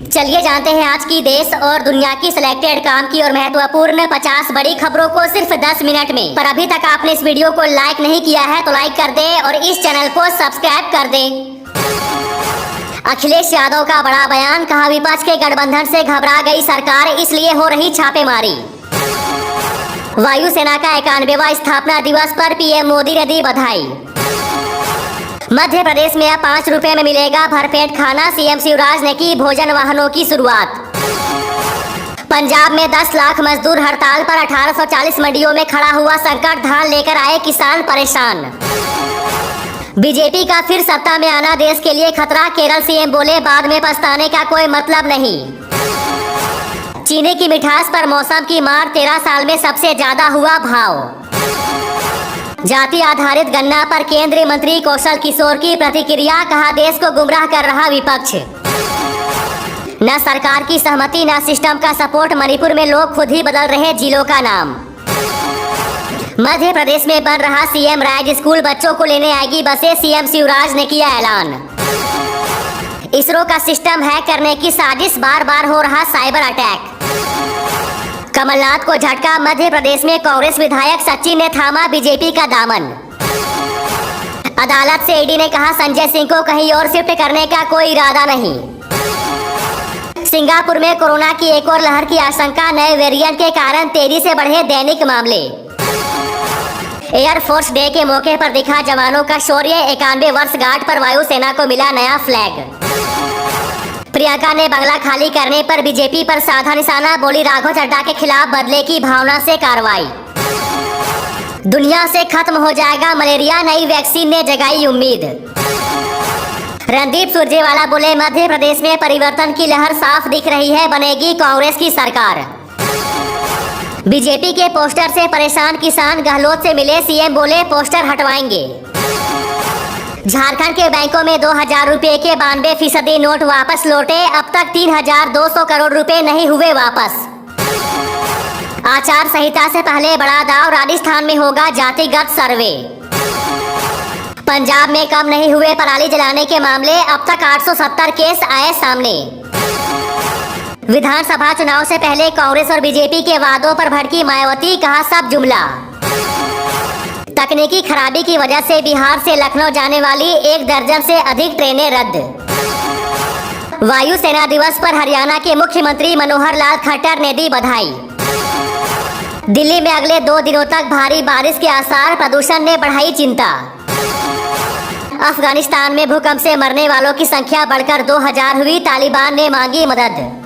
चलिए जानते हैं आज की देश और दुनिया की सिलेक्टेड काम की और महत्वपूर्ण 50 बड़ी खबरों को सिर्फ 10 मिनट में। पर अभी तक आपने इस वीडियो को लाइक नहीं किया है तो लाइक कर दे और इस चैनल को सब्सक्राइब कर दे। अखिलेश यादव का बड़ा बयान, कहा विपक्ष के गठबंधन से घबरा गई सरकार इसलिए हो रही छापेमारी। वायुसेना का 91वां स्थापना दिवस पर पीएम मोदी ने दी बधाई। मध्य प्रदेश में अब 5 रुपए में मिलेगा भरपेट खाना, सीएम शिवराज ने की भोजन वाहनों की शुरुआत। पंजाब में 10 लाख मजदूर हड़ताल पर, 1840 मंडियों में खड़ा हुआ संकट, धान लेकर आए किसान परेशान। बीजेपी का फिर सत्ता में आना देश के लिए खतरा, केरल सीएम बोले बाद में पछताने का कोई मतलब नहीं। चीनी की मिठास पर मौसम की मार, 13 साल में सबसे ज्यादा हुआ भाव। जाति आधारित गन्ना पर केंद्रीय मंत्री कौशल किशोर की प्रतिक्रिया, कहा देश को गुमराह कर रहा विपक्ष। न सरकार की सहमति न सिस्टम का सपोर्ट, मणिपुर में लोग खुद ही बदल रहे जिलों का नाम। मध्य प्रदेश में बन रहा सीएम राज स्कूल, बच्चों को लेने आएगी बसें, सीएम शिवराज ने किया ऐलान। इसरो का सिस्टम हैक करने की साजिश, बार बार हो रहा साइबर अटैक। कमलनाथ को झटका, मध्य प्रदेश में कांग्रेस विधायक सचिन ने थामा बीजेपी का दामन। अदालत से ईडी ने कहा संजय सिंह को कहीं और शिफ्ट करने का कोई इरादा नहीं। सिंगापुर में कोरोना की एक और लहर की आशंका, नए वेरिएंट के कारण तेजी से बढ़े दैनिक मामले। एयरफोर्स डे के मौके पर दिखा जवानों का शौर्य, 91 वर्षगांठ पर वायुसेना को मिला नया फ्लैग। प्रियंका ने बंगला खाली करने पर बीजेपी पर साधा निशाना, बोली राघव चड्ढा के खिलाफ बदले की भावना से कार्रवाई। दुनिया से खत्म हो जाएगा मलेरिया, नई वैक्सीन ने जगाई उम्मीद। रणदीप सुरजेवाला बोले मध्य प्रदेश में परिवर्तन की लहर साफ दिख रही है, बनेगी कांग्रेस की सरकार। बीजेपी के पोस्टर से परेशान किसान, गहलोत से मिले सीएम, बोले पोस्टर हटवाएंगे। झारखंड के बैंकों में 2000 रुपए के 92% नोट वापस लौटे, अब तक 3200 करोड़ रुपए नहीं हुए वापस। आचार संहिता से पहले बड़ा दाव, राजस्थान में होगा जातिगत सर्वे। पंजाब में कम नहीं हुए पराली जलाने के मामले, अब तक 870 केस आए सामने। विधानसभा चुनाव से पहले कांग्रेस और बीजेपी के वादों पर भड़की मायावती, कहा सब जुमला। तकनीकी खराबी की वजह से बिहार से लखनऊ जाने वाली 1 दर्जन से अधिक ट्रेनें रद्द। वायुसेना दिवस पर हरियाणा के मुख्यमंत्री मनोहर लाल खट्टर ने दी बधाई। दिल्ली में अगले 2 दिनों तक भारी बारिश के आसार, प्रदूषण ने बढ़ाई चिंता। अफगानिस्तान में भूकंप से मरने वालों की संख्या बढ़कर 2000 हुई, तालिबान ने मांगी मदद।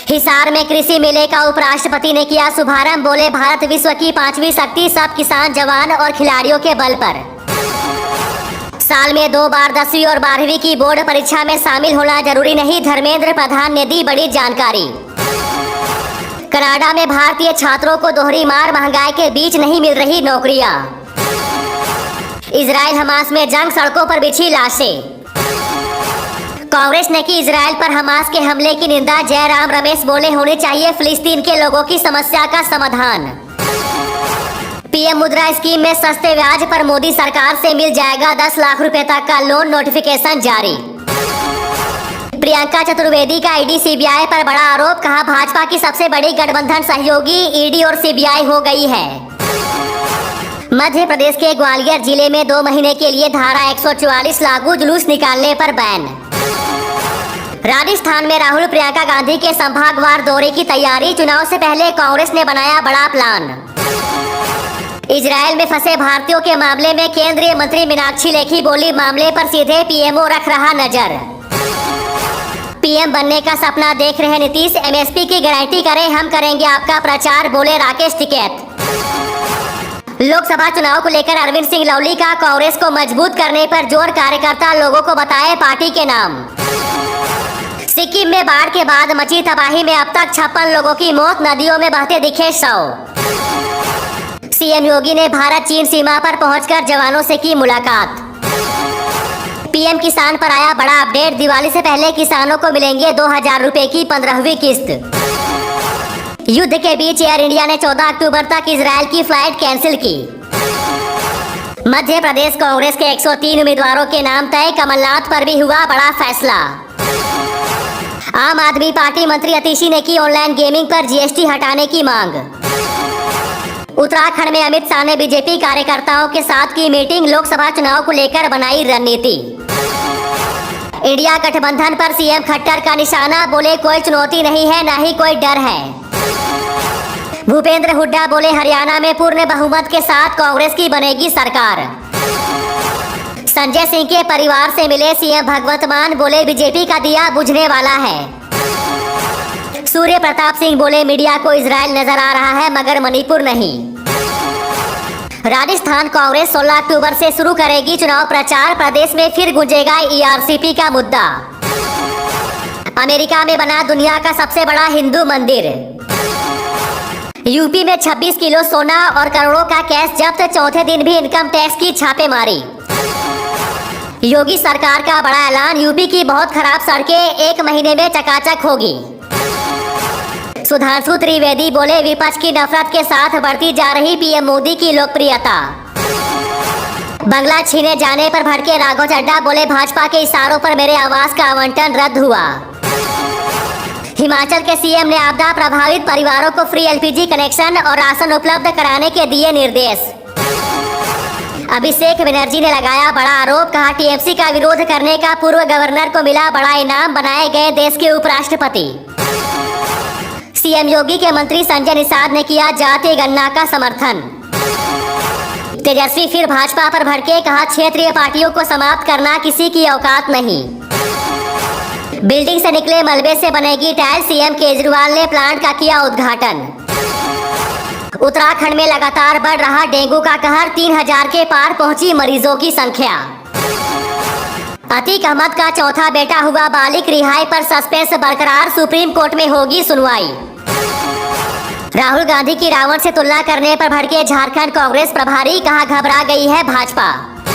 हिसार में कृषि मेले का उपराष्ट्रपति ने किया शुभारंभ, बोले भारत विश्व की 5वीं शक्ति, सब किसान जवान और खिलाड़ियों के बल पर। साल में 2 बार 10वीं और 12वीं की बोर्ड परीक्षा में शामिल होना जरूरी नहीं, धर्मेंद्र प्रधान ने दी बड़ी जानकारी। कनाडा में भारतीय छात्रों को दोहरी मार, महंगाई के बीच नहीं मिल रही नौकरियां। इजराइल हमास में जंग, सड़कों पर बिछी लाशें। कांग्रेस ने की इजराइल पर हमास के हमले की निंदा, जयराम रमेश बोले होनी चाहिए फिलिस्तीन के लोगों की समस्या का समाधान। पीएम मुद्रा स्कीम में सस्ते ब्याज पर मोदी सरकार से मिल जाएगा 10 लाख रुपए तक का लोन, नोटिफिकेशन जारी। प्रियंका चतुर्वेदी का ईडी सीबीआई पर बड़ा आरोप, कहा भाजपा की सबसे बड़ी गठबंधन सहयोगी ईडी और सीबीआई हो गई है। मध्य प्रदेश के ग्वालियर जिले में 2 महीने के लिए धारा 144 लागू, जुलूस निकालने पर बैन। राजस्थान में राहुल प्रियंका गांधी के संभागवार दौरे की तैयारी, चुनाव से पहले कांग्रेस ने बनाया बड़ा प्लान। इजराइल में फंसे भारतीयों के मामले में केंद्रीय मंत्री मीनाक्षी लेखी बोली मामले पर सीधे पीएमओ रख रहा नजर। पीएम बनने का सपना देख रहे नीतीश, एमएसपी की गारंटी करें हम करेंगे आपका प्रचार, बोले राकेश टिकैत। लोकसभा चुनाव को लेकर अरविंद सिंह लवली का कांग्रेस को मजबूत करने पर जोर, कार्यकर्ता लोगों को बताए पार्टी के नाम। सिक्किम में बाढ़ के बाद मची तबाही में अब तक 56 लोगों की मौत, नदियों में बहते दिखे शव। सीएम योगी ने भारत चीन सीमा पर पहुंचकर जवानों से की मुलाकात। पीएम किसान पर आया बड़ा अपडेट, दिवाली से पहले किसानों को मिलेंगे 2000 रुपए की 15वीं किस्त। युद्ध के बीच एयर इंडिया ने 14 अक्टूबर तक इजराइल की फ्लाइट कैंसिल की। मध्य प्रदेश कांग्रेस के 103 उम्मीदवारों के नाम तय, कमलनाथ पर भी हुआ बड़ा फैसला। आम आदमी पार्टी मंत्री अतिशी ने की ऑनलाइन गेमिंग पर जीएसटी हटाने की मांग। उत्तराखंड में अमित शाह ने बीजेपी कार्यकर्ताओं के साथ की मीटिंग, लोकसभा चुनाव को लेकर बनाई रणनीति। इंडिया गठबंधन पर सीएम खट्टर का निशाना, बोले कोई चुनौती नहीं है ना ही कोई डर है। भूपेंद्र हुड्डा बोले हरियाणा में पूर्ण बहुमत के साथ कांग्रेस की बनेगी सरकार। संजय सिंह के परिवार से मिले सीएम भगवंत मान, बोले बीजेपी का दिया बुझने वाला है। सूर्य प्रताप सिंह बोले मीडिया को इजराइल नजर आ रहा है मगर मणिपुर नहीं। राजस्थान कांग्रेस 16 अक्टूबर से शुरू करेगी चुनाव प्रचार, प्रदेश में फिर गूंजेगा ईआरसीपी का मुद्दा। अमेरिका में बना दुनिया का सबसे बड़ा हिंदू मंदिर। यूपी में 26 किलो सोना और करोड़ों का कैश जब्त, चौथे दिन भी इनकम टैक्स की छापेमारी। योगी सरकार का बड़ा ऐलान, यूपी की बहुत खराब सड़कें 1 महीने में चकाचक होगी। सुधांशु त्रिवेदी बोले विपक्ष की नफरत के साथ बढ़ती जा रही पीएम मोदी की लोकप्रियता। बंगला छीने जाने पर भड़के राघव चड्ढा, बोले भाजपा के इशारों पर मेरे आवास का आवंटन रद्द हुआ। हिमाचल के सीएम ने आपदा प्रभावित परिवारों को फ्री एलपीजी कनेक्शन और राशन उपलब्ध कराने के दिए निर्देश। अभिषेक बनर्जी ने लगाया बड़ा आरोप, कहा टीएमसी का विरोध करने का पूर्व गवर्नर को मिला बड़ा इनाम, बनाए गए देश के उपराष्ट्रपति। सीएम योगी के मंत्री संजय निषाद ने किया जातीय गणना का समर्थन। तेजस्वी फिर भाजपा पर भड़के, कहा क्षेत्रीय पार्टियों को समाप्त करना किसी की औकात नहीं। बिल्डिंग से निकले मलबे से बनेगी टाइल, सीएम केजरीवाल ने प्लांट का किया उद्घाटन। उत्तराखंड में लगातार बढ़ रहा डेंगू का कहर, 3000 के पार पहुंची मरीजों की संख्या। अतीक अहमद का चौथा बेटा हुआ बालिक, रिहाई पर सस्पेंस बरकरार, सुप्रीम कोर्ट में होगी सुनवाई। राहुल गांधी की रावण से तुलना करने पर भड़के झारखंड कांग्रेस प्रभारी, कहा घबरा गई है भाजपा।